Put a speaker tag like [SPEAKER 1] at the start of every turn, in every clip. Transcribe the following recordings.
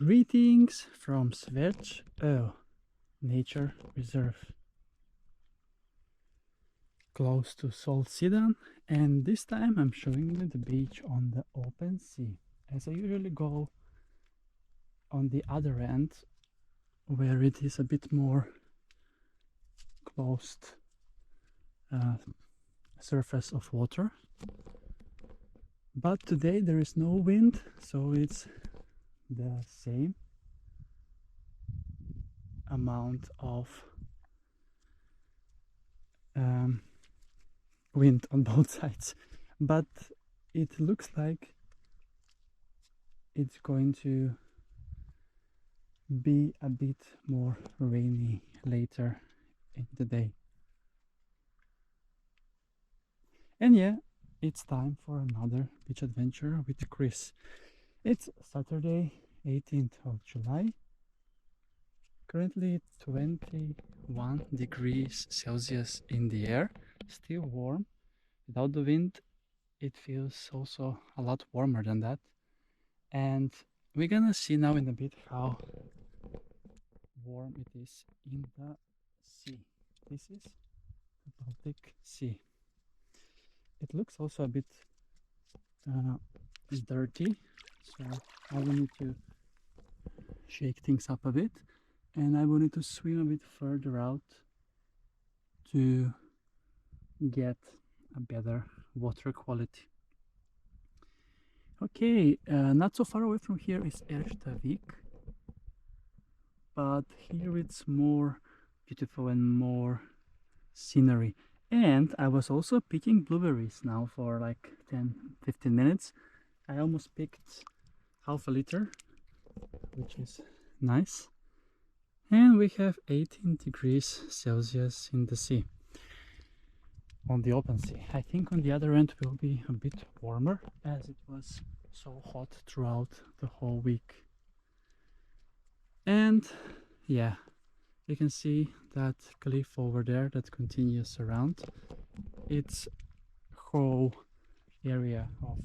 [SPEAKER 1] Greetings from Svärdsön Nature Reserve, close to Solsidan, and this time I'm showing you the beach on the open sea, as I usually go on the other end, where it is a bit more closed surface of water. But today there is no wind, so it's the same amount of wind on both sides, but it looks like it's going to be a bit more rainy later in the day. And yeah, it's time for another beach adventure with Chris. It's Saturday, 18th of July. Currently 21 degrees Celsius in the air, still warm. Without the wind, it feels also a lot warmer than that. And we're gonna see now in a bit how warm it is in the sea. This is the Baltic Sea. It looks also a bit dirty, so I will need to shake things up a bit, and I will need to swim a bit further out to get a better water quality. Okay, not so far away from here is Erstavik, but here it's more beautiful and more scenery. And I was also picking blueberries now for like 10-15 minutes. I almost picked half a liter, which is nice. And we have 18 degrees Celsius in the sea, on the open sea. I think on the other end will be a bit warmer, as it was so hot throughout the whole week. And yeah, you can see that cliff over there that continues around. It's whole area of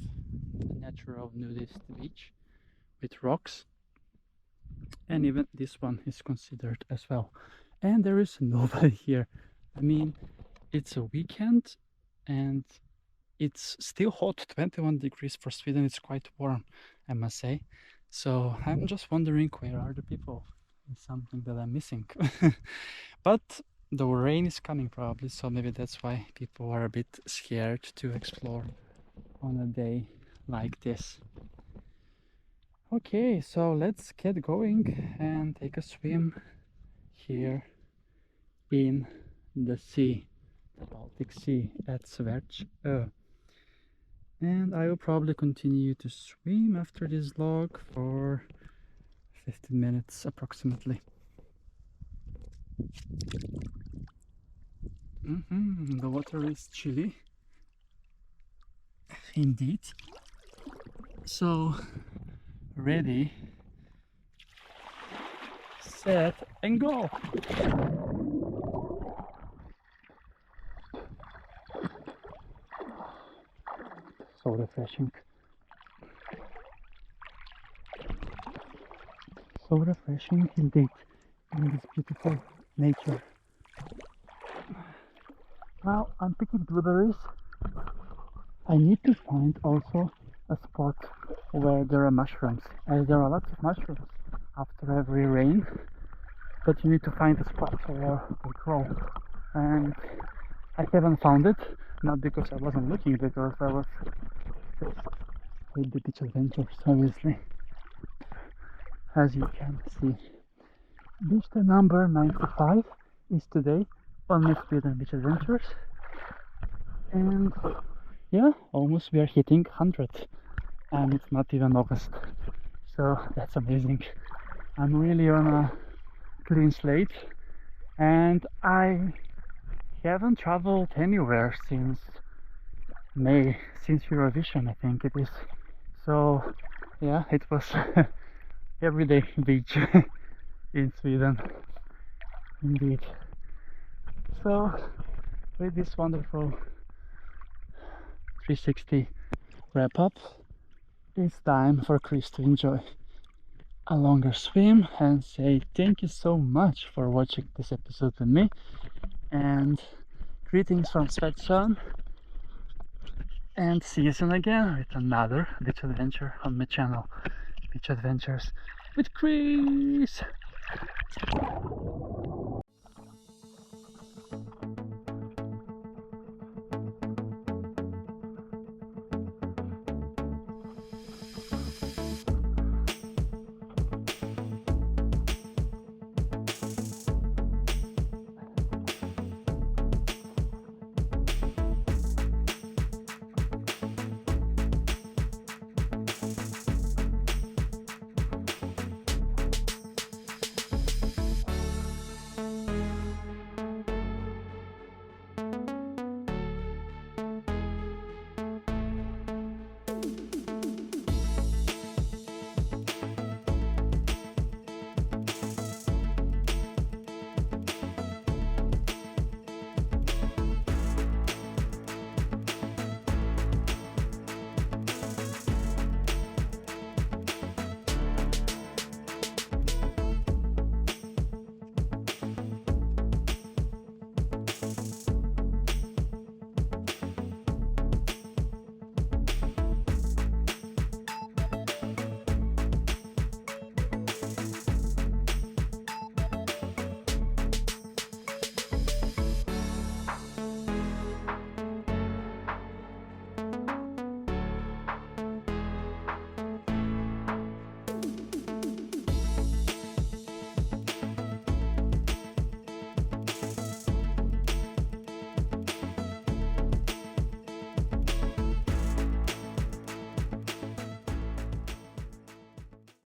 [SPEAKER 1] the natural nudist beach with rocks, and even this one is considered as well. And there is nobody here. I mean, it's a weekend and it's still hot. 21 degrees for Sweden. It's quite warm, I must say. So I'm just wondering, where are the people? It's something that I'm missing. But the rain is coming probably, so maybe that's why people are a bit scared to explore on a day like this. Okay, so let's get going and take a swim here in the sea, the Baltic Sea at Svärdsön. And I will probably continue to swim after this vlog for 15 minutes approximately. The water is chilly indeed. So ready, set and go. So refreshing. So refreshing indeed in this beautiful nature. Now I'm picking blueberries. I need to find also a spot where there are mushrooms, as there are lots of mushrooms after every rain, but you need to find a spot where they grow, and I haven't found it, not because I wasn't looking, because I was with the beach adventures, obviously, as you can see. Beach number 95 is today on my Sweden beach adventures, and yeah, almost we are hitting 100, and it's not even August, so that's amazing. I'm really on a clean slate, and I haven't traveled anywhere since May, since Eurovision, I think it is. So yeah, it was everyday beach in Sweden indeed. So with this wonderful 360 wrap up, it's time for Chris to enjoy. a longer swim and say thank you so much for watching this episode with me, and greetings from Svärdsön, and see you soon again with another beach adventure on my channel, Beach Adventures with Chris.